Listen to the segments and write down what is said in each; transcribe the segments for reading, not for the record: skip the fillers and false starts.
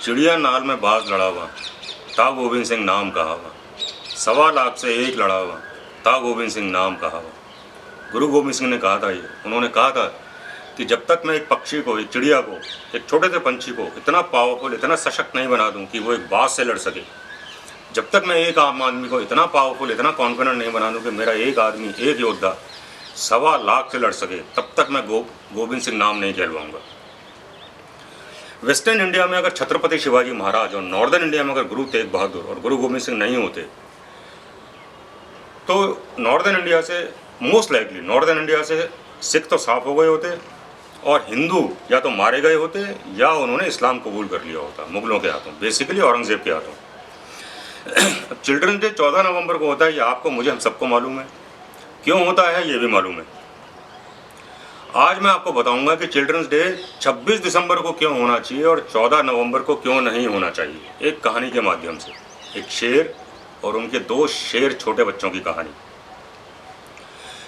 चिड़िया नाल में बाज लड़ा हुआ, ता गोविंद सिंह नाम कहा हुआ। 1.25 से एक लड़ा हुआ, ता गोविंद सिंह नाम कहा हुआ। गुरु गोविंद सिंह ने कहा था ये, उन्होंने कहा था कि जब तक मैं एक पक्षी को, एक चिड़िया को, एक छोटे से पंछी को इतना पावरफुल, इतना सशक्त नहीं बना दूं कि वो एक बाज से लड़ सके, जब तक मैं एक आम आदमी को इतना पावरफुल, इतना कॉन्फिडेंट नहीं बना दूं कि मेरा एक आदमी, एक योद्धा 1.25 से लड़ सके, तब तक मैं गोविंद सिंह नाम नहीं कहलवाऊंगा। वेस्टर्न इंडिया में अगर छत्रपति शिवाजी महाराज और नॉर्दर्न इंडिया में अगर गुरु तेग बहादुर और गुरु गोविंद सिंह नहीं होते तो नॉर्दर्न इंडिया से, मोस्ट लाइकली नॉर्दर्न इंडिया से सिख तो साफ हो गए होते और हिंदू या तो मारे गए होते या उन्होंने इस्लाम कबूल कर लिया होता मुगलों के हाथों, बेसिकली औरंगजेब के हाथों। चिल्ड्रंस डे 14 नवंबर को होता है, ये आपको, मुझे, हम सबको मालूम है। क्यों होता है ये भी मालूम है। आज मैं आपको बताऊंगा कि चिल्ड्रंस डे 26 दिसंबर को क्यों होना चाहिए और 14 नवंबर को क्यों नहीं होना चाहिए, एक कहानी के माध्यम से। एक शेर और उनके 2 शेर छोटे बच्चों की कहानी।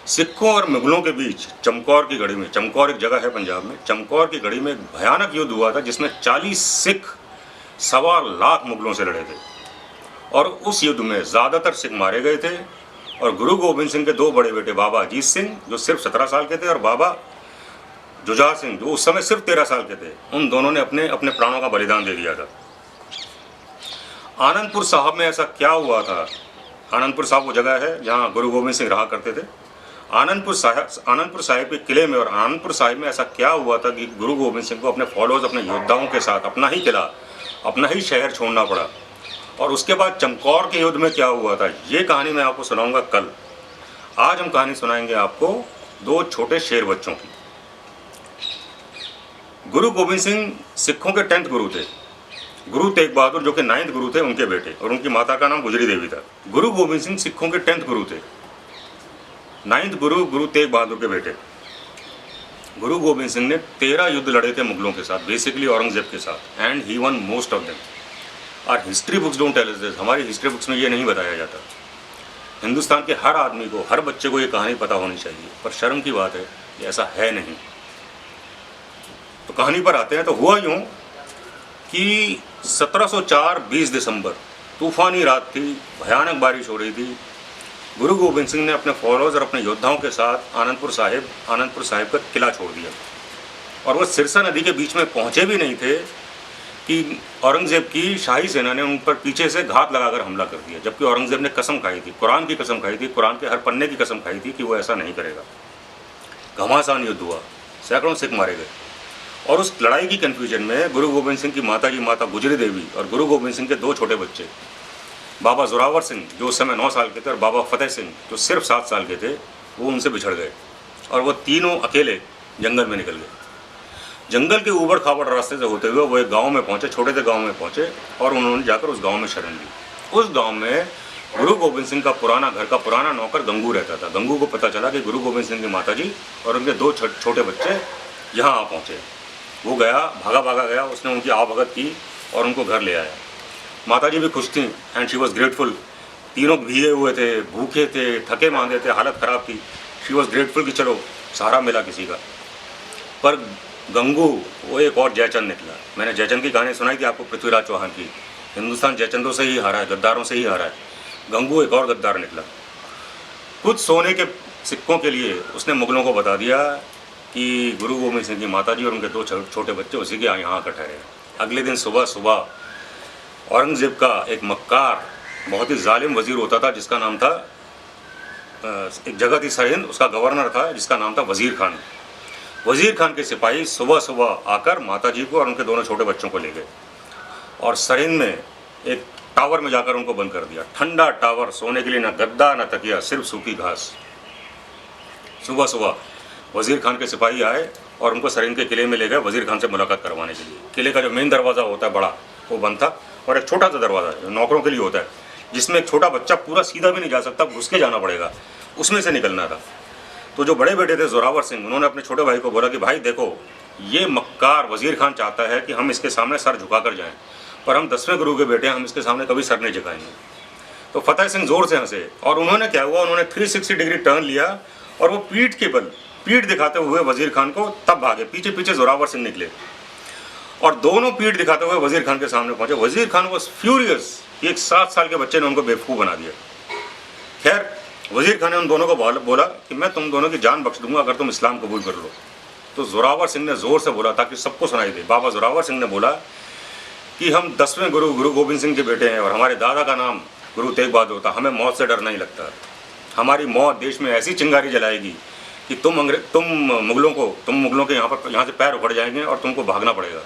सिखों और मुगलों के बीच चमकौर की गढ़ी में, चमकौर एक जगह है पंजाब में, चमकौर की गढ़ी में एक भयानक युद्ध हुआ था जिसमें 40 सिख 1.25 मुगलों से लड़े थे और उस युद्ध में ज़्यादातर सिख मारे गए थे और गुरु गोविंद सिंह के 2 बड़े बेटे, बाबा अजीत सिंह जो सिर्फ 17 साल के थे और बाबा जुझार सिंह जो उस समय सिर्फ 13 साल के थे, उन दोनों ने अपने अपने प्राणों का बलिदान दे दिया था। आनंदपुर साहिब में ऐसा क्या हुआ था, आनंदपुर साहिब वो जगह है जहाँ गुरु गोविंद सिंह रहा करते थे। आनंदपुर साहिब के किले में और आनंदपुर साहिब में ऐसा क्या हुआ था कि गुरु गोविंद सिंह को अपने फॉलोअर्स, अपने योद्धाओं के साथ अपना ही किला, अपना ही शहर छोड़ना पड़ा। और उसके बाद चमकौर के युद्ध में क्या हुआ था, ये कहानी मैं आपको सुनाऊंगा कल। आज हम कहानी सुनाएंगे आपको 2 छोटे शेर बच्चों की। गुरु गोविंद सिंह सिखों के 10th गुरु थे। गुरु तेग बहादुर जो कि 9th गुरु थे, उनके बेटे, और उनकी माता का नाम गुजरी देवी था। गुरु गोविंद सिंह सिखों के 10th गुरु थे, 9th गुरु गुरु तेग बहादुर के बेटे। गुरु गोविंद सिंह ने 13 युद्ध लड़े थे मुगलों के साथ, बेसिकली औरंगजेब के साथ, and he won most of them. और history books don't tell us this, हमारी हिस्ट्री बुक्स में ये नहीं बताया जाता। हिंदुस्तान के हर आदमी को, हर बच्चे को ये कहानी पता होनी चाहिए, पर शर्म की बात है कि ऐसा है नहीं। तो कहानी पर आते हैं। तो हुआ यूँ कि 1704 20 दिसंबर, तूफानी रात थी, भयानक बारिश हो रही थी। गुरु गोविंद सिंह ने अपने फॉलोअर्स और अपने योद्धाओं के साथ आनंदपुर साहिब का किला छोड़ दिया और वह सिरसा नदी के बीच में पहुंचे भी नहीं थे कि औरंगजेब की शाही सेना ने उन पर पीछे से घात लगाकर हमला कर दिया, जबकि औरंगजेब ने कसम खाई थी, कुरान की कसम खाई थी, कुरान के हर पन्ने की कसम खाई थी कि वो ऐसा नहीं करेगा। घमासान युद्ध हुआ, सैकड़ों सिख मारे गए और उस लड़ाई की कन्फ्यूजन में गुरु गोविंद सिंह की माता गुजरी देवी और गुरु गोविंद सिंह के 2 छोटे बच्चे, बाबा जोरावर सिंह जो उस समय 9 साल के थे और बाबा फतेह सिंह जो सिर्फ 7 साल के थे, वो उनसे बिछड़ गए और वो तीनों अकेले जंगल में निकल गए। जंगल के ऊबड़ खाबड़ रास्ते से होते हुए वो एक गांव में पहुंचे, छोटे से गांव में पहुंचे और उन्होंने जाकर उस गांव में शरण ली। उस गांव में गुरु गोविंद सिंह का पुराना घर का पुराना नौकर गंगू रहता था। गंगू को पता चला कि गुरु गोविंद सिंह की माताजी और उनके 2 छोटे बच्चे यहाँ आ पहुँचे। वो गया, भागा गया, उसने उनकी आवभगत की और उनको घर ले आया। माताजी भी खुश थी एंड शी वॉज ग्रेटफुल। तीनों भीगे हुए थे, भूखे थे, थके मांदे थे, हालत ख़राब थी। शी वॉज ग्रेटफुल कि चलो सहारा मिला किसी का। पर गंगू वो एक और जयचंद निकला। मैंने जयचंद की कहानी सुनाई थी आपको, पृथ्वीराज चौहान की। हिंदुस्तान जयचंदों से ही हारा है, गद्दारों से ही हारा है। गंगू एक और गद्दार निकला। कुछ सोने के सिक्कों के लिए उसने मुगलों को बता दिया कि गुरु गोविंद सिंह की माताजी और उनके 2 छोटे बच्चे उसी के यहाँ आकर ठहरे। अगले दिन सुबह औरंगजेब का एक मक्कार, बहुत ही जालिम वजीर होता था जिसका नाम था, एक जगह थी सरहिंद, उसका गवर्नर था जिसका नाम था वजीर खान। वजीर खान के सिपाही सुबह आकर माताजी को और उनके दोनों छोटे बच्चों को ले गए और सरहिंद में एक टावर में जाकर उनको बंद कर दिया। ठंडा टावर, सोने के लिए ना गद्दा ना तकिया, सिर्फ सूखी घास। सुबह वजीर खान के सिपाही आए और उनको सरहिंद के किले में ले गए वजीर खान से मुलाकात करवाने के लिए। किले का जो मेन दरवाज़ा होता है बड़ा, वो बंद था और एक छोटा सा दरवाज़ा जो नौकरों के लिए होता है, जिसमें एक छोटा बच्चा पूरा सीधा भी नहीं जा सकता, घुस के जाना पड़ेगा, उसमें से निकलना था। तो जो बड़े बेटे थे जोरावर सिंह, उन्होंने अपने छोटे भाई को बोला कि भाई देखो, ये मक्कार वजीर खान चाहता है कि हम इसके सामने सर झुका कर जाएँ, पर हम 10वें गुरु के बेटे हैं, हम इसके सामने कभी सर नहीं झुकाएंगे। तो फतेह सिंह जोर से हंसे और उन्होंने क्या हुआ, उन्होंने 360 डिग्री टर्न लिया और वो पीठ के बल, पीठ दिखाते हुए वजीर खान को तब भागे। पीछे जोरावर सिंह निकले और दोनों पीठ दिखाते हुए वजीर खान के सामने पहुंचे। वजीर खान वॉज फ्यूरियस कि एक 7 साल के बच्चे ने उनको बेवकूफ़ बना दिया। खैर, वजीर खान ने उन दोनों को बोला कि मैं तुम दोनों की जान बख्श दूंगा अगर तुम इस्लाम कबूल कर लो। तो जोरावर सिंह ने ज़ोर से बोला ताकि सबको सुनाई दे। बाबा जोरावर सिंह ने बोला कि हम 10वें गुरु गुरु गोबिंद सिंह के बेटे हैं और हमारे दादा का नाम गुरु तेग बहादुर था। हमें मौत से डर नहीं लगता। हमारी मौत देश में ऐसी चिंगारी जलाएगी कि तुम मुगलों के यहाँ से पैर उखड़ जाएंगे और तुमको भागना पड़ेगा।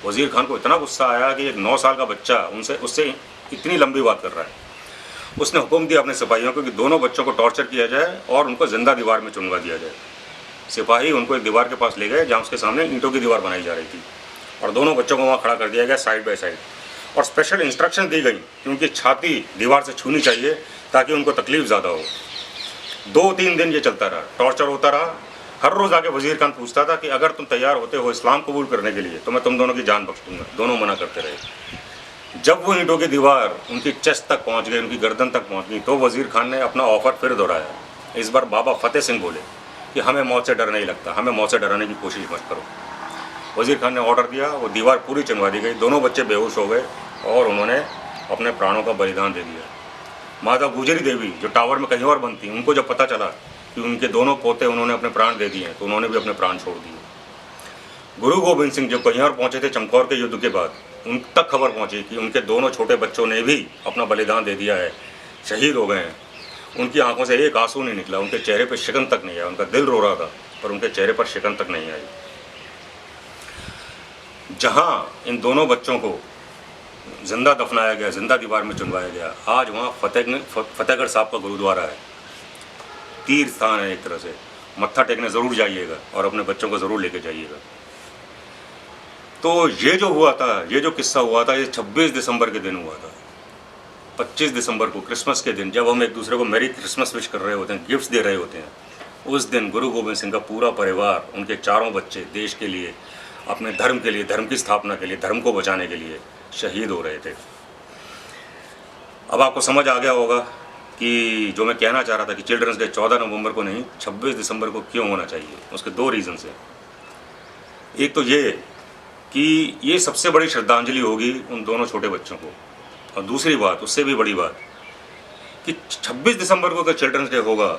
वजीर खान को इतना गुस्सा आया कि एक 9 साल का बच्चा उससे इतनी लंबी बात कर रहा है। उसने हुक्म दिया अपने सिपाहियों को कि दोनों बच्चों को टॉर्चर किया जाए और उनको जिंदा दीवार में चुनवा दिया जाए। सिपाही उनको एक दीवार के पास ले गए जहाँ उसके सामने ईंटों की दीवार बनाई जा रही थी और दोनों बच्चों को वहाँ खड़ा कर दिया गया साइड बाय साइड और स्पेशल इंस्ट्रक्शन दी गई कि उनकी छाती दीवार से छूनी चाहिए ताकि उनको तकलीफ ज़्यादा हो। 2-3 दिन ये चलता रहा, टॉर्चर होता रहा। हर रोज़ आके वजीर खान पूछता था कि अगर तुम तैयार होते हो इस्लाम कबूल करने के लिए तो मैं तुम दोनों की जान बख्श दूंगा। दोनों मना करते रहे। जब वो ईंटों की दीवार उनकी चेस्ट तक पहुंच गई, उनकी गर्दन तक पहुंच गई, तो वजीर खान ने अपना ऑफर फिर दोहराया। इस बार बाबा फतेह सिंह बोले कि हमें मौत से डर नहीं लगता, हमें मौत से डराने की कोशिश मत करो। वजीर खान ने ऑर्डर दिया, वो दीवार पूरी चुनवा दी गई। दोनों बच्चे बेहोश हो गए और उन्होंने अपने प्राणों का बलिदान दे दिया। माता गुजरी देवी जो टावर में कहीं और बंद थी, उनको जब पता चला कि उनके दोनों पोते उन्होंने अपने प्राण दे दिए तो उन्होंने भी अपने प्राण छोड़ दिए। गुरु गोबिंद सिंह जो कहीं और पहुंचे थे चमकौर के युद्ध के बाद, उन तक खबर पहुंची कि उनके दोनों छोटे बच्चों ने भी अपना बलिदान दे दिया है, शहीद हो गए हैं। उनकी आंखों से एक आंसू नहीं निकला, उनके चेहरे पर शिकन तक नहीं आया। उनका दिल रो रहा था पर उनके चेहरे पर शिकन तक नहीं आई। जहाँ इन दोनों बच्चों को जिंदा दफनाया गया, जिंदा दीवार में चुनवाया गया, आज वहाँ फतेहगढ़ साहब का गुरुद्वारा है। तीर्थ स्थान है एक तरह से। मत्था टेकने ज़रूर जाइएगा और अपने बच्चों को ज़रूर लेके जाइएगा। तो ये जो हुआ था, ये जो किस्सा हुआ था, ये 26 दिसंबर के दिन हुआ था। 25 दिसंबर को क्रिसमस के दिन जब हम एक दूसरे को मेरी क्रिसमस विश कर रहे होते हैं, गिफ्ट्स दे रहे होते हैं, उस दिन गुरु गोबिंद सिंह का पूरा परिवार, उनके चारों बच्चे देश के लिए, अपने धर्म के लिए, धर्म की स्थापना के लिए, धर्म को बचाने के लिए शहीद हो रहे थे। अब आपको समझ आ गया होगा कि जो मैं कहना चाह रहा था कि चिल्ड्रंस डे 14 नवंबर को नहीं 26 दिसंबर को क्यों होना चाहिए। उसके 2 रीज़न्स हैं। एक तो ये कि ये सबसे बड़ी श्रद्धांजलि होगी उन दोनों छोटे बच्चों को, और दूसरी बात, उससे भी बड़ी बात, कि 26 दिसंबर को अगर चिल्ड्रंस डे होगा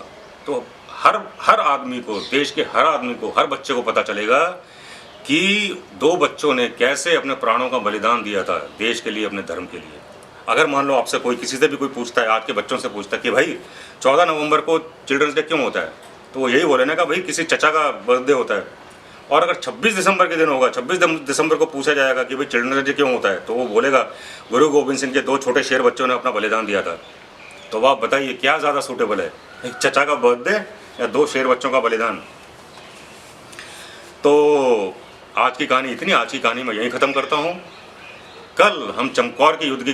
तो हर आदमी को, देश के हर आदमी को, हर बच्चे को पता चलेगा कि 2 बच्चों ने कैसे अपने प्राणों का बलिदान दिया था देश के लिए, अपने धर्म के लिए। अगर मान लो आपसे कोई, किसी से भी कोई पूछता है, आज के बच्चों से पूछता है कि भाई 14 नवंबर को चिल्ड्रंस डे क्यों होता है, तो वो यही बोले ना कि भाई किसी चचा का बर्थडे होता है। और अगर 26 दिसंबर के दिन होगा, 26 दिसंबर को पूछा जाएगा कि भाई चिल्ड्रंस डे क्यों होता है, तो वो बोलेगा गुरु गोबिंद सिंह के 2 छोटे शेर बच्चों ने अपना बलिदान दिया था। तो आप बताइए क्या ज़्यादा सूटेबल है, एक चचा का बर्थडे या 2 शेर बच्चों का बलिदान। तो आज की कहानी इतनी, आज की कहानी मैं यहीं ख़त्म करता हूँ। कल हम चमकौर के युद्ध की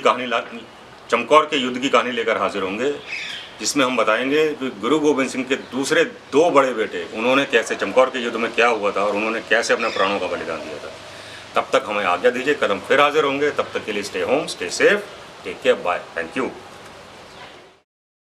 कहानी लेकर हाजिर होंगे, जिसमें हम बताएंगे कि गुरु गोबिंद सिंह के दूसरे 2 बड़े बेटे, उन्होंने कैसे, चमकौर के युद्ध में क्या हुआ था और उन्होंने कैसे अपने प्राणों का बलिदान दिया था। तब तक हमें आज्ञा दीजिए, कल हम फिर हाजिर होंगे। तब तक के लिए stay home, stay safe, take care, bye, thank you.